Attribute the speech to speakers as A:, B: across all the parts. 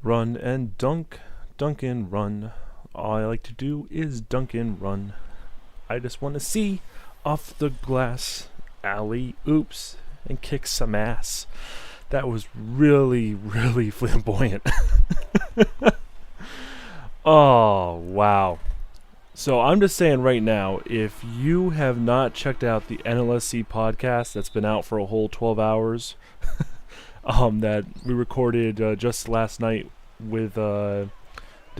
A: Run and dunk, dunk and run. All I like to do is dunk and run. I just want to see off the glass, alley oops, and kick some ass. That was really, really flamboyant. Oh, wow. So I'm just saying right now, if you have not checked out the NLSC podcast that's been out for a whole 12 hours, that we recorded just last night with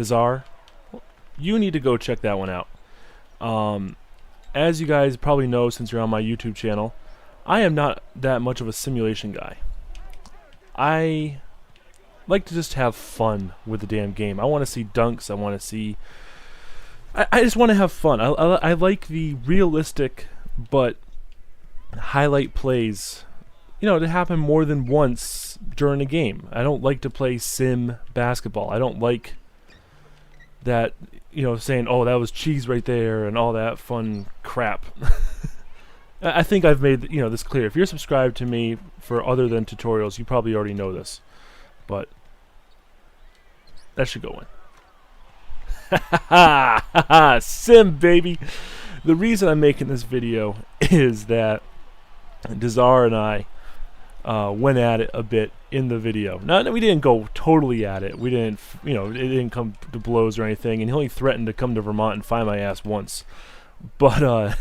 A: Czar, you need to go check that one out. As you guys probably know since you're on my YouTube channel, I am not that much of a simulation guy. I like to just have fun with the damn game. I want to see dunks. I want to see... I just want to have fun. I like the realistic but highlight plays, you know, to happen more than once during a game. I don't like to play sim basketball. I don't like that, you know, saying, oh, that was cheese right there and all that fun crap. I think I've made, you know, this clear. If you're subscribed to me for other than tutorials, you probably already know this. But that should go in. Sim, baby! The reason I'm making this video is that Czar and I went at it a bit in the video. Now, we didn't go totally at it. We didn't, you know, it didn't come to blows or anything. And he only threatened to come to Vermont and find my ass once. But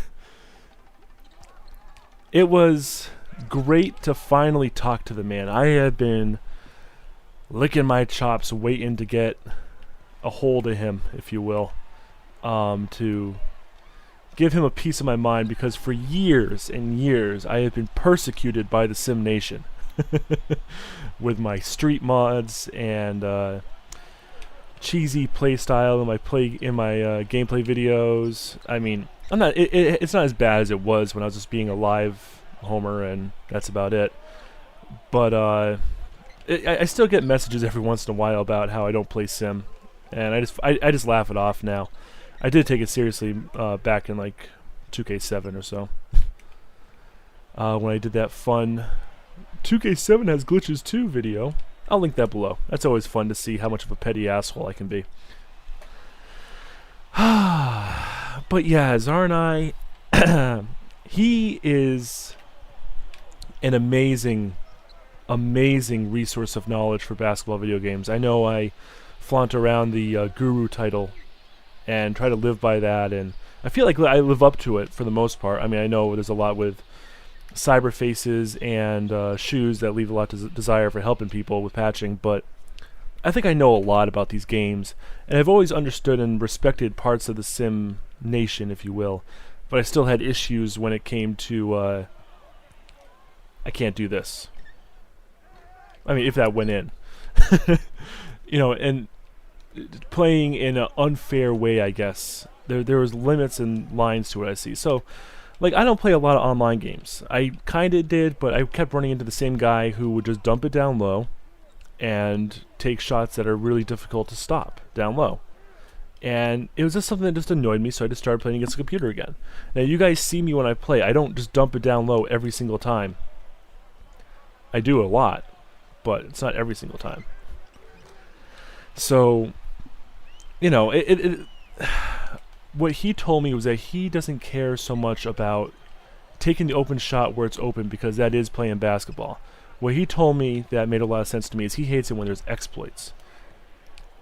A: it was great to finally talk to the man. I had been licking my chops waiting to get a hold of him, if you will, to give him a piece of my mind, because for years and years I have been persecuted by the Sim Nation with my street mods and cheesy play style in my gameplay videos. I mean, it's not as bad as it was when I was just being a live homer, and that's about it. But I still get messages every once in a while about how I don't play Sim. And I just laugh it off now. I did take it seriously back in like 2K7 or so. When I did that fun 2K7 has glitches too video. I'll link that below. That's always fun to see how much of a petty asshole I can be. But yeah, Czar and I, he is an amazing resource of knowledge for basketball video games. I know I flaunt around the guru title and try to live by that, and I feel like I live up to it for the most part. I mean, I know there's a lot with cyber faces and shoes that leave a lot to desire for helping people with patching, but I think I know a lot about these games, and I've always understood and respected parts of the Sim Nation, if you will, but I still had issues when it came to I can't do this. I mean, if that went in. You know, and playing in an unfair way, I guess. There was limits and lines to what I see. So, like, I don't play a lot of online games. I kind of did, but I kept running into the same guy who would just dump it down low and take shots that are really difficult to stop down low. And it was just something that just annoyed me, so I just started playing against a computer again. Now, you guys see me when I play. I don't just dump it down low every single time. I do a lot, but it's not every single time. So, you know, what he told me was that he doesn't care so much about taking the open shot where it's open, because that is playing basketball. What he told me that made a lot of sense to me is he hates it when there's exploits.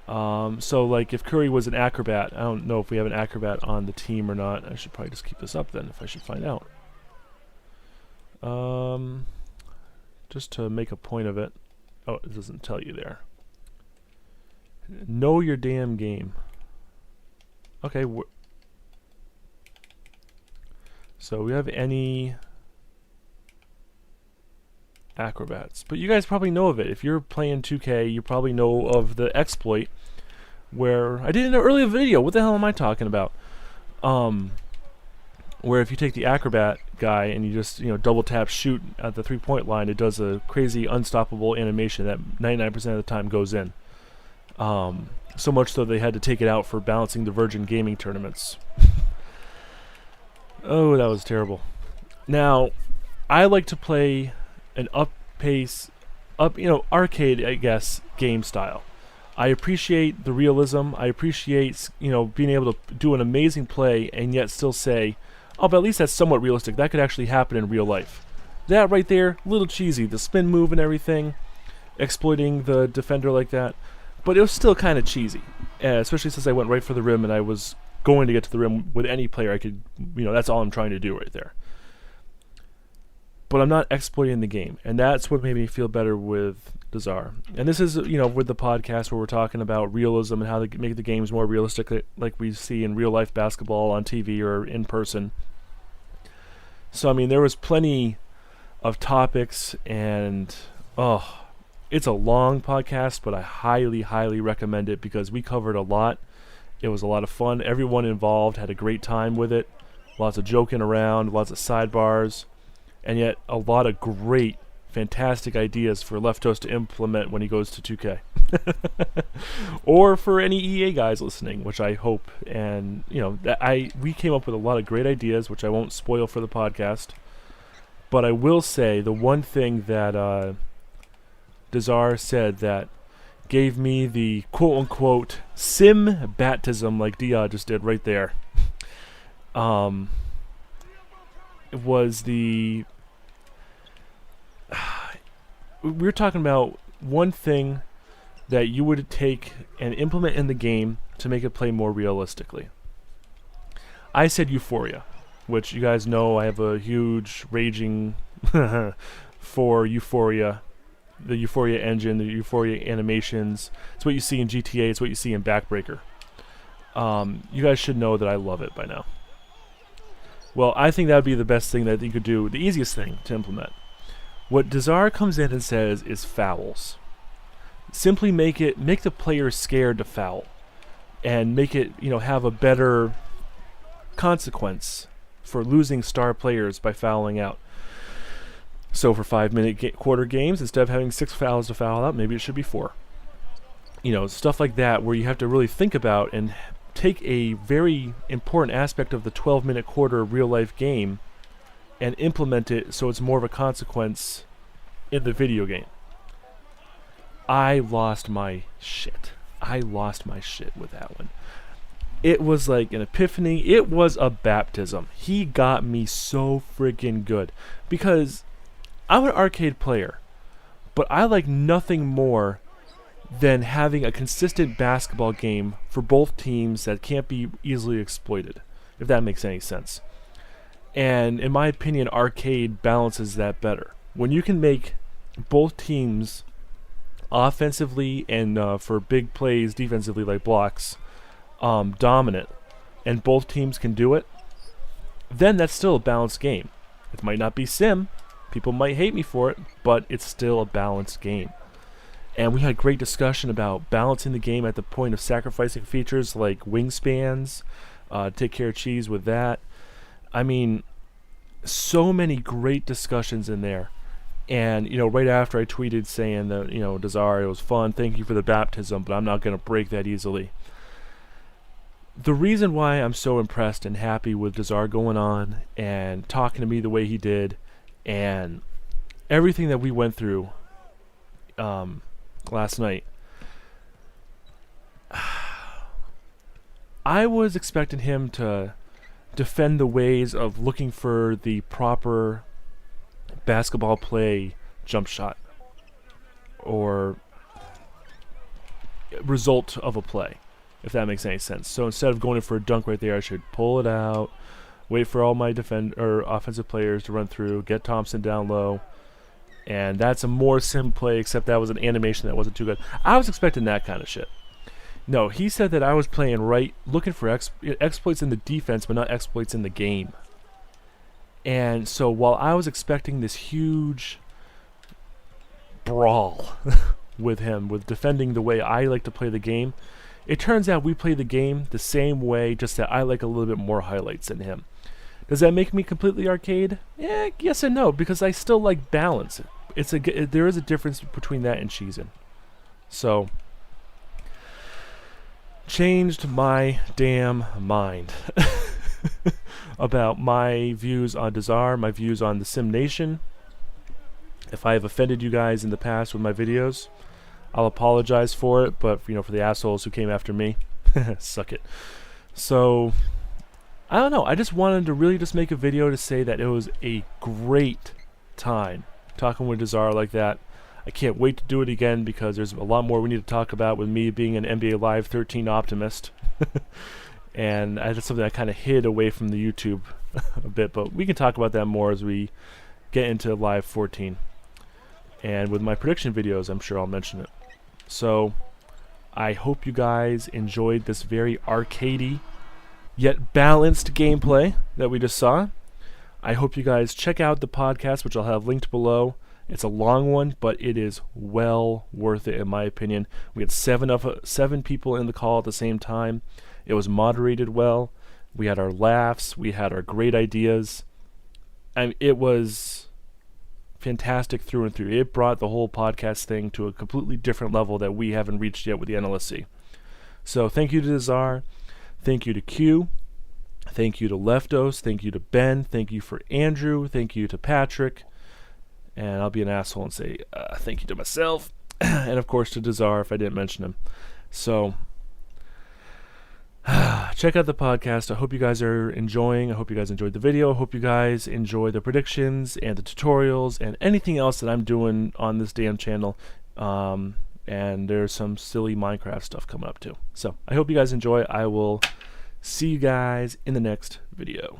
A: So, like, if Curry was an acrobat, I don't know if we have an acrobat on the team or not. I should probably just keep this up then, if I should find out. Just to make a point of it. Oh, it doesn't tell you there. Know your damn game. Okay. So we have any acrobats, but you guys probably know of it. If you're playing 2K, you probably know of the exploit where I did in an earlier video. What the hell am I talking about? Where if you take the acrobat guy and you just, you know, double tap shoot at the 3-point line, it does a crazy unstoppable animation that 99% of the time goes in. So much so they had to take it out for balancing the Virgin Gaming tournaments. Oh, that was terrible. Now, I like to play an up-pace, you know, arcade, I guess, game style. I appreciate the realism. I appreciate, being able to do an amazing play and yet still say, oh, but at least that's somewhat realistic. That could actually happen in real life. That right there, a little cheesy. The spin move and everything, exploiting the defender like that. But it was still kind of cheesy, especially since I went right for the rim and I was going to get to the rim with any player I could, that's all I'm trying to do right there. But I'm not exploiting the game, and that's what made me feel better with Czar. And this is, with the podcast where we're talking about realism and how to make the games more realistic like we see in real life basketball on TV or in person. So, I mean, there was plenty of topics, and, it's a long podcast, but I highly, highly recommend it because we covered a lot. It was a lot of fun. Everyone involved had a great time with it. Lots of joking around, lots of sidebars, and yet a lot of great, fantastic ideas for Leftos to implement when he goes to 2K. Or for any EA guys listening, which I hope. And, we came up with a lot of great ideas, which I won't spoil for the podcast. But I will say the one thing that Czar said that gave me the quote-unquote sim baptism like Dia just did right there. It was we were talking about one thing that you would take and implement in the game to make it play more realistically. I said Euphoria, which you guys know I have a huge raging for Euphoria. The Euphoria engine, the Euphoria animations. It's what you see in GTA. It's what you see in Backbreaker. You guys should know that I love it by now. Well, I think that would be the best thing that you could do, the easiest thing to implement. What Czar comes in and says is fouls. Simply make the player scared to foul, and make it, have a better consequence for losing star players by fouling out. So for 5-minute quarter games, instead of having 6 fouls to foul out, maybe it should be 4. Stuff like that where you have to really think about and take a very important aspect of the 12-minute quarter real-life game and implement it so it's more of a consequence in the video game. I lost my shit. With that one. It was like an epiphany. It was a baptism. He got me so freaking good. Because I'm an arcade player, but I like nothing more than having a consistent basketball game for both teams that can't be easily exploited, if that makes any sense. And in my opinion, arcade balances that better. When you can make both teams offensively and for big plays defensively like blocks dominant, and both teams can do it, then that's still a balanced game. It might not be sim. People might hate me for it, but it's still a balanced game. And we had great discussion about balancing the game at the point of sacrificing features like wingspans, take care of cheese with that. I mean, so many great discussions in there. And, right after I tweeted saying that, Czar, it was fun, thank you for the baptism, but I'm not going to break that easily. The reason why I'm so impressed and happy with Czar going on and talking to me the way he did, and everything that we went through last night, I was expecting him to defend the ways of looking for the proper basketball play jump shot or result of a play, if that makes any sense. So instead of going in for a dunk right there, I should pull it out, wait for all my offensive players to run through, get Thompson down low, and that's a more sim play, except that was an animation that wasn't too good. I was expecting that kind of shit. No, he said that I was playing right, looking for exploits in the defense, but not exploits in the game. And so while I was expecting this huge brawl with him, with defending the way I like to play the game, it turns out we play the game the same way, just that I like a little bit more highlights than him. Does that make me completely arcade? Yeah, yes and no, because I still like balance. There is a difference between that and cheesing. So, changed my damn mind about my views on Czar, my views on the Sim Nation. If I have offended you guys in the past with my videos, I'll apologize for it, but for the assholes who came after me, suck it. So I don't know. I just wanted to really just make a video to say that it was a great time talking with Czar like that. I can't wait to do it again because there's a lot more we need to talk about with me being an NBA Live 13 optimist. And that's something I kind of hid away from the YouTube a bit, but we can talk about that more as we get into Live 14. And with my prediction videos, I'm sure I'll mention it. So I hope you guys enjoyed this very arcadey yet balanced gameplay that we just saw. I hope you guys check out the podcast, which I'll have linked below. It's a long one, but it is well worth it in my opinion. We had seven people in the call at the same time. It was moderated well. We had our laughs. We had our great ideas. And it was fantastic through and through. It brought the whole podcast thing to a completely different level that we haven't reached yet with the NLSC. So thank you to Czar. Thank you to Q. Thank you to Leftos. Thank you to Ben. Thank you for Andrew. Thank you to Patrick. And I'll be an asshole and say thank you to myself. And of course to Czar if I didn't mention him. So check out the podcast. I hope you guys are enjoying. I hope you guys enjoyed the video. I hope you guys enjoy the predictions and the tutorials and anything else that I'm doing on this damn channel. And there's some silly Minecraft stuff coming up too. So I hope you guys enjoy. I will see you guys in the next video.